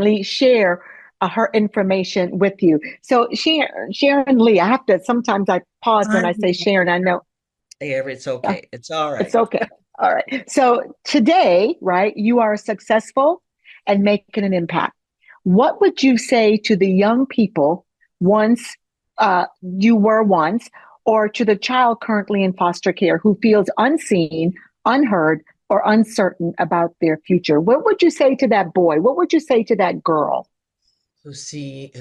S2: Lee share her information with you. So, Sharon Lee, I have to sometimes I pause when I say Sharon. I know.
S3: It's okay. It's all
S2: It's
S3: right.
S2: okay. All right. So today, right, you are successful and making an impact. What would you say to the young people once you were once, or to the child currently in foster care who feels unseen, unheard, or uncertain about their future? What would you say to that boy? What would you say to that girl?
S3: So see,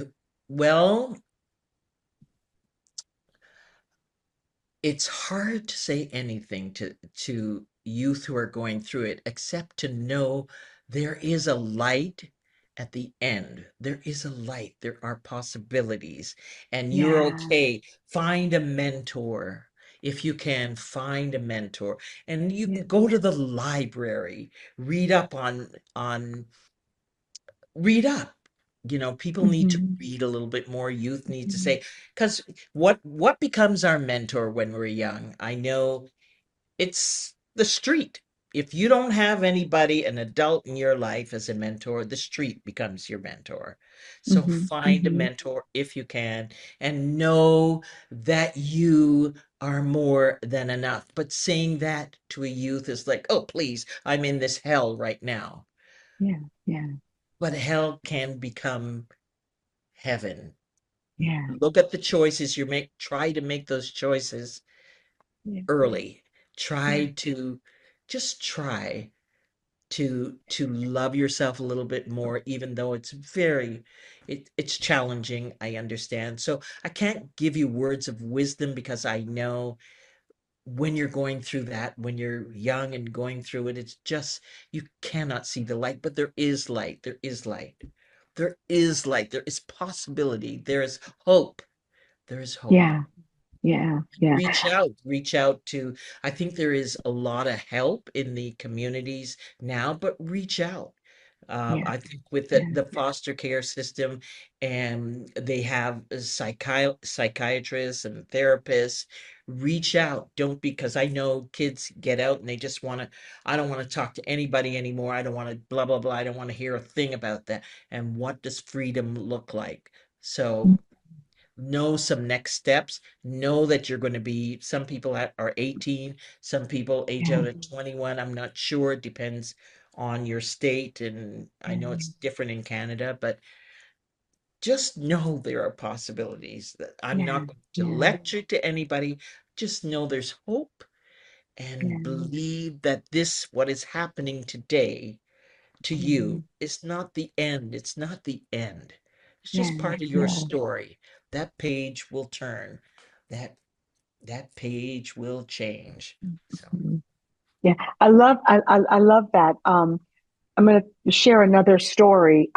S3: well, it's hard to say anything to youth who are going through it except to know there is a light at the end. There is a light. There are possibilities, and you're
S2: Yeah,
S3: okay. Find a mentor. If you can, find a mentor, and you
S2: yeah.
S3: go to the library, read up on read up. People need to
S2: Hmm.
S3: read a little bit more. Youth need to say, because what becomes our mentor when we're young? I know it's the street. If you don't have anybody, an adult in your life as a mentor, the street becomes your mentor. So
S2: Hmm.
S3: find a
S2: Hmm.
S3: mentor if you can, and know that you are more than enough. But saying that to a youth is like, oh, please, I'm in this hell right now.
S2: Yeah, yeah,
S3: But hell can become heaven.
S2: yeah,
S3: Look at the choices you make. Try to make those choices
S2: yeah,
S3: early.
S2: yeah,
S3: Try to just try to love yourself a little bit more, even though it's challenging. I understand. So I can't give you words of wisdom because I know when you're going through that, when you're young and going through it, it's just you cannot see the light, but there is light. There is light. There is light. There is possibility. There is hope. There is hope.
S2: yeah, yeah, yeah,
S3: Reach out to, I think there is a lot of help in the communities now, but reach out.
S2: yeah,
S3: I think with the,
S2: yeah.
S3: the foster care system, and they have psychiatrists and therapists. Reach out. Don't, because I know kids get out and they just want to, I don't want to talk to anybody anymore. I don't want to blah, blah, blah. I don't want to hear a thing about that. And what does freedom look like? So know some next steps. Know that you're going to be, some people are 18, some people age
S2: Yeah,
S3: out at 21. I'm not sure. It depends on your state. And I know it's
S2: yeah,
S3: different in Canada, but just know there are possibilities. That I'm
S2: yeah,
S3: not going to
S2: yeah,
S3: lecture to anybody. Just know there's hope,
S2: yeah,
S3: and believe that this, what is happening today to you,
S2: mhm,
S3: is not the end. It's not the end. It's
S2: yeah,
S3: just part of your
S2: yeah,
S3: story. That page will turn. That that page will change. So
S2: mhm. Yeah. I love that. I'm going to share another story.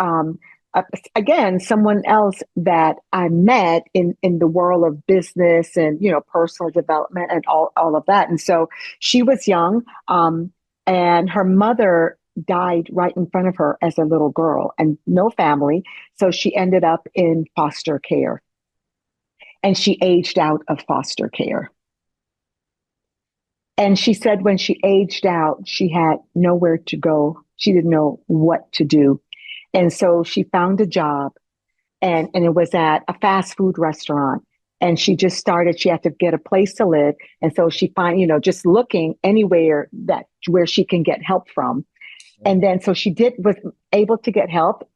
S2: Again, someone else that I met in the world of business and personal development and all of that. And so she was young, and her mother died right in front of her as a little girl, and no family. So she ended up in foster care, and she aged out of foster care. And she said when she aged out, she had nowhere to go. She didn't know what to do. And so she found a job, and it was at a fast food restaurant. And she just started, she had to get a place to live. And so she just looking anywhere that where she can get help from. And then so was able to get help.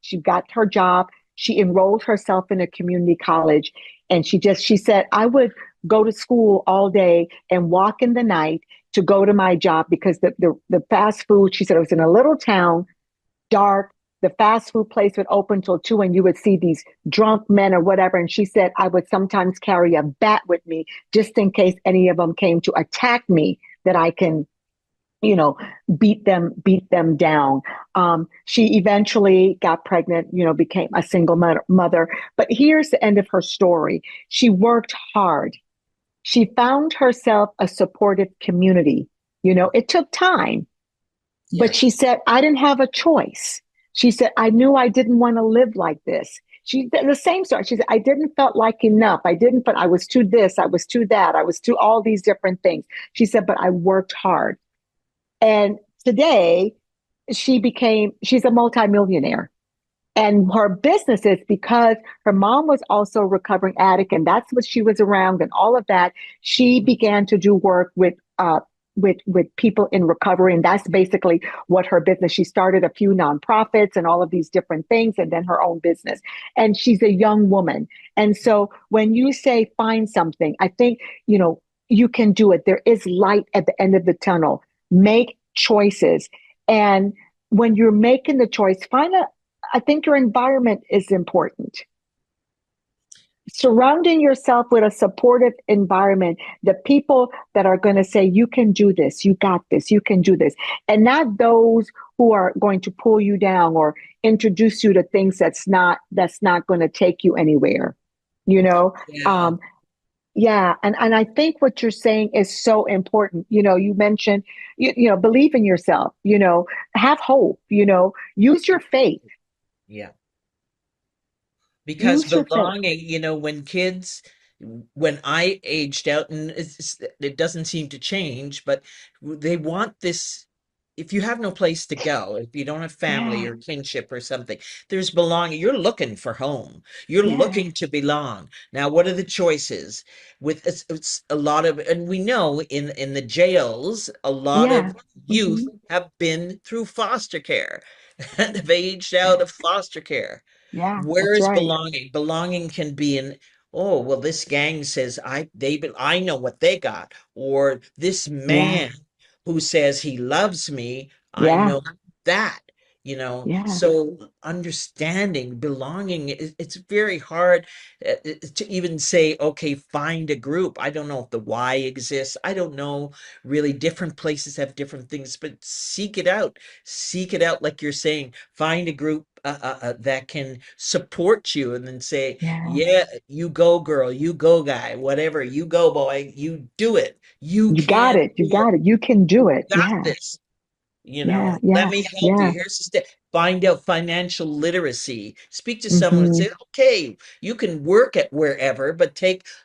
S2: She got her job. She enrolled herself in a community college. And she said, I would go to school all day and walk in the night to go to my job because the fast food, she said it was in a little town, dark. The fast food place would open till 2, and you would see these drunk men or whatever. And she said, I would sometimes carry a bat with me just in case any of them came to attack me, that I can you know, beat them down. She eventually got pregnant, became a single mother. But here's the end of her story. She worked hard She found herself a supportive community. It took time, but she
S3: Yes.
S2: said, I didn't have a choice. She said, I knew I didn't want to live like this. The same story. She said, I didn't felt like enough. I was too this, I was too that, I was too all these different things. She said, but I worked hard. And today she's a multimillionaire. And her business is because her mom was also a recovering addict, and that's what she was around, and all of that. She began to do work with people in recovery, and that's basically what her business. She started a few nonprofits and all of these different things, and then her own business. And she's a young woman, and so when you say find something, I think you can do it. There is light at the end of the tunnel. Make choices, and when you're making the choice, I think your environment is important. Surrounding yourself with a supportive environment, the people that are going to say, you can do this, you got this, you can do this, and not those who are going to pull you down or introduce you to things that's not going to take you anywhere.
S3: Yeah.
S2: Yeah. And I think what you're saying is so important. You mentioned, believe in yourself, have hope, use your faith.
S3: Yeah. Because
S2: Use your faith.
S3: belonging, when I aged out, and it doesn't seem to change, but they want this. If you have no place to go, if you don't have family
S2: Yeah.
S3: or kinship or something, there's belonging. You're looking for home. You're
S2: Yeah.
S3: looking to belong. Now, what are the choices? It's a lot of, and we know in the jails, a lot
S2: Yeah.
S3: of youth
S2: Hmm.
S3: have been through foster care and have aged out
S2: Yeah.
S3: of foster care.
S2: Yeah.
S3: Where
S2: That's
S3: is
S2: right.
S3: belonging? Belonging can be in, oh, well, this gang says I know what they got, or this
S2: Yeah.
S3: man who says he loves me, I
S2: Yeah.
S3: know that,
S2: Yeah.
S3: So understanding belonging, it's very hard to even say, okay, find a group. I don't know if the why exists. I don't know really. Different places have different things, but seek it out. Seek it out, like you're saying. Find a group that can support you, and then say,
S2: Yeah.
S3: yeah, you go, girl, you go, guy, whatever, you go, boy, you do it. You
S2: You got
S3: can
S2: it. You
S3: do it.
S2: got it. You can do
S3: You
S2: it.
S3: got
S2: Yeah.
S3: this.
S2: Yeah.
S3: Let
S2: Yeah.
S3: me help you.
S2: Yeah.
S3: Here's the step. Find out financial literacy. Speak to someone and
S2: Hmm.
S3: say, okay, you can work at wherever, but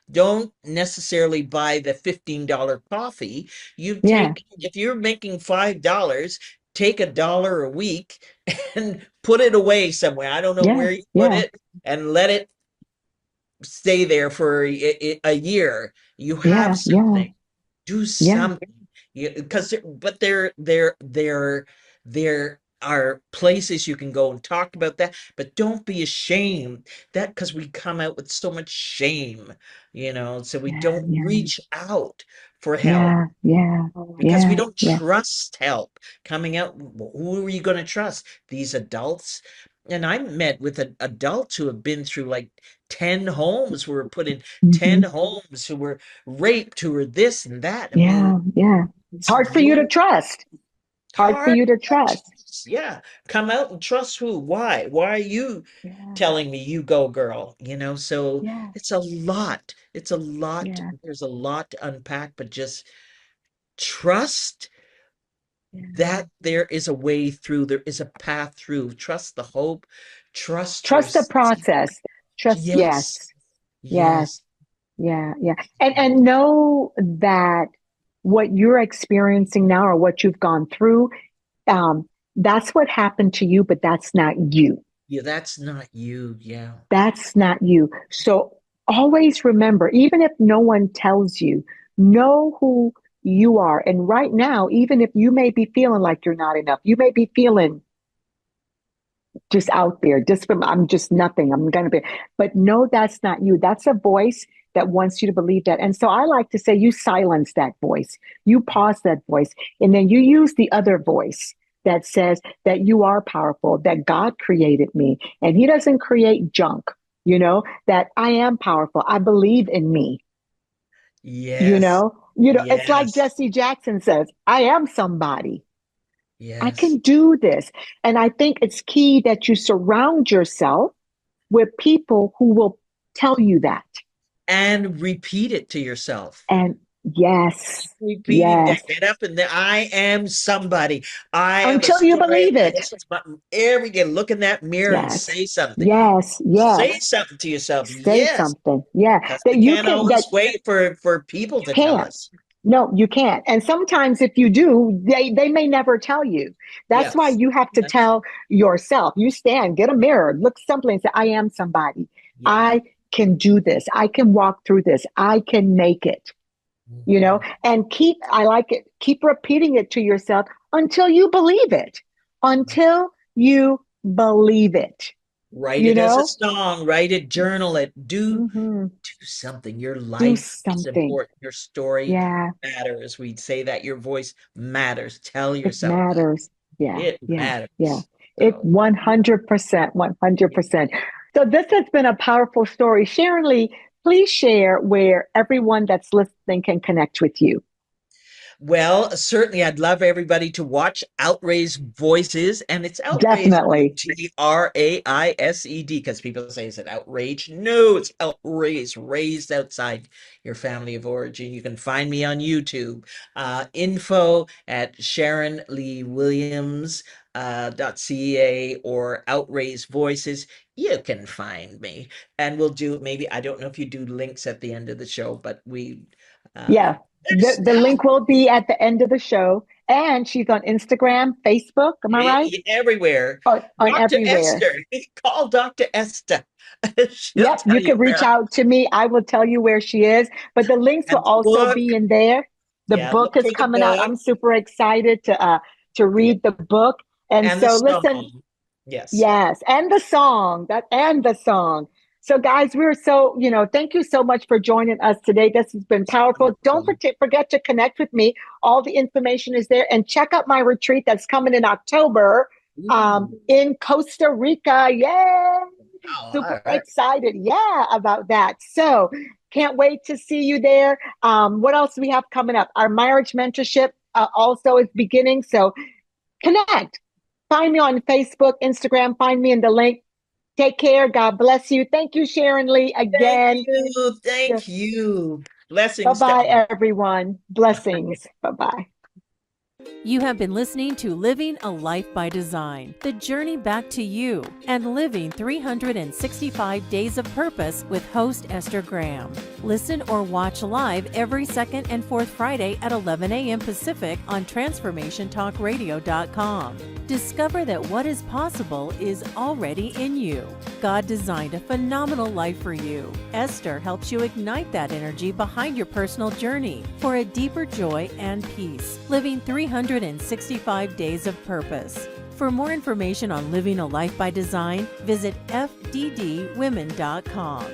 S3: don't necessarily buy the $15 coffee.
S2: Yeah.
S3: If you're making $5, take $1 a week and put it away somewhere. I don't know
S2: Yeah.
S3: where you put
S2: Yeah.
S3: it, and let it stay there for a year. You have
S2: Yeah. Yeah.
S3: something. Do
S2: Yeah.
S3: something. Yeah, because but there are places you can go and talk about that, but don't be ashamed that, because we come out with so much shame, so we
S2: Yeah.
S3: don't
S2: Yeah.
S3: reach out for help
S2: Yeah. Yeah.
S3: because we
S2: Yeah.
S3: don't
S2: Yeah.
S3: trust help coming out. Who are you going to trust? These adults? And I met with adults who have been through like 10 homes, who were put in 10
S2: Hmm.
S3: homes, who were raped, who were this and that. I mean,
S2: Yeah. Yeah. It's
S3: it's
S2: hard for you to
S3: very
S2: trust. Hard for
S3: hard.
S2: you to trust.
S3: Yeah. Come out and trust who? Why? Why are you
S2: Yeah.
S3: telling me you go, girl? So
S2: Yeah.
S3: it's a lot. It's a lot.
S2: Yeah.
S3: There's a lot to unpack, but just trust
S2: Yeah.
S3: that there is a way through, there is a path through. Trust the hope, trust your,
S2: Trust the process. Trust.
S3: yes,
S2: Yes. Yes.
S3: yes,
S2: Yeah. Yeah. And know that what you're experiencing now or what you've gone through, that's what happened to you, but that's not you.
S3: yeah, that's not you. Yeah,
S2: That's not you. So always remember, even if no one tells you, know who you are. And right now, even if you may be feeling like you're not enough, you may be feeling just out there, I'm just nothing. I'm going to be, but no, that's not you. That's a voice that wants you to believe that. And so I like to say, you silence that voice, you pause that voice, and then you use the other voice that says that you are powerful, that God created me and he doesn't create junk, that I am powerful. I believe in me,
S3: yes,
S2: it's like
S3: yes,
S2: Jesse Jackson says, I am somebody. I
S3: yes,
S2: can do this. And I think it's key that you surround yourself with people who will tell you that.
S3: And repeat it to yourself.
S2: And yes,
S3: Repeating that.
S2: yes.
S3: Get up and I am somebody. I am a
S2: Until you
S3: story.
S2: believe it.
S3: This is every day. Look in that mirror and
S2: Yes,
S3: say something.
S2: yes,
S3: Say
S2: yes.
S3: something to yourself.
S2: Say
S3: Yes.
S2: something. Yeah.
S3: Because
S2: That
S3: we
S2: you
S3: can't
S2: can, that
S3: always wait for people
S2: you
S3: to tell
S2: can't.
S3: us.
S2: No, you can't. And sometimes if you do, they may never tell you. That's why
S3: Yes.
S2: you have to
S3: Yes.
S2: tell yourself. You stand, get a mirror, look something and say, I am somebody.
S3: Yeah.
S2: I can do this. I can walk through this. I can make it. You know, and I like it, keep repeating it to yourself until you believe it, until you believe it.
S3: Write
S2: You
S3: it as a
S2: know,
S3: song, write it, journal it, do
S2: Mhm.
S3: something. Your
S2: Do
S3: life is
S2: something.
S3: important. Your story
S2: Yeah,
S3: matters. We'd say that your voice matters. Tell
S2: it
S3: yourself that.
S2: matters. Yeah,
S3: It
S2: yeah, yeah.
S3: matters.
S2: It
S3: So
S2: 100%, 100%. So this has been a powerful story. Sharon Lee, please share where everyone that's listening can connect with you.
S3: well, certainly I'd love everybody to watch OutRaised Voices, and it's outraised
S2: Definitely.
S3: TRAISED, because people say, is it outrage? No, it's outraised, raised outside your family of origin. You can find me on YouTube. Info at Sharon Lee Williams .ca or OutRaised Voices. You can find me, and we'll do maybe, I don't know if you do links at the end of the show, but
S2: Yeah.
S3: there's
S2: The
S3: stuff
S2: link will be at the end of the show. And she's on Instagram, Facebook. Am I right?
S3: everywhere.
S2: On
S3: Dr.
S2: everywhere.
S3: Esther, call Dr. Esther. She'll
S2: Yep.
S3: tell
S2: You
S3: you
S2: can
S3: where
S2: reach out to me. I will tell you where she is. But the links will
S3: and the
S2: also
S3: book.
S2: be in there. The
S3: Yeah,
S2: book
S3: look
S2: is
S3: for the
S2: coming out.
S3: book.
S2: I'm super excited to
S3: Yeah,
S2: read the book. And
S3: and the
S2: so listen,
S3: song. Yes.
S2: yes, and the song, and the song. So guys, we're so, thank you so much for joining us today. This has been powerful. Don't forget to connect with me. All the information is there, and check out my retreat that's coming in October in Costa Rica. Yay!
S3: Oh,
S2: Super
S3: all right.
S2: excited. Yeah, about that. So can't wait to see you there. What else do we have coming up? Our marriage mentorship also is beginning. So connect. Find me on Facebook, Instagram. Find me in the link. Take care. God bless you. Thank you, Sharon Lee, again.
S3: Thank you. Blessings to
S2: Bye-bye,
S3: all.
S2: everyone. Blessings. Bye-bye.
S1: You have been listening to Living a Life by Design, the journey back to you, and living 365 days of purpose with host Esther Graham. Listen or watch live every second and fourth Friday at 11 a.m. Pacific on TransformationTalkRadio.com. Discover that what is possible is already in you. God designed a phenomenal life for you. Esther helps you ignite that energy behind your personal journey for a deeper joy and peace, living 365 days of purpose. For more information on living a life by design, visit fddwomen.com.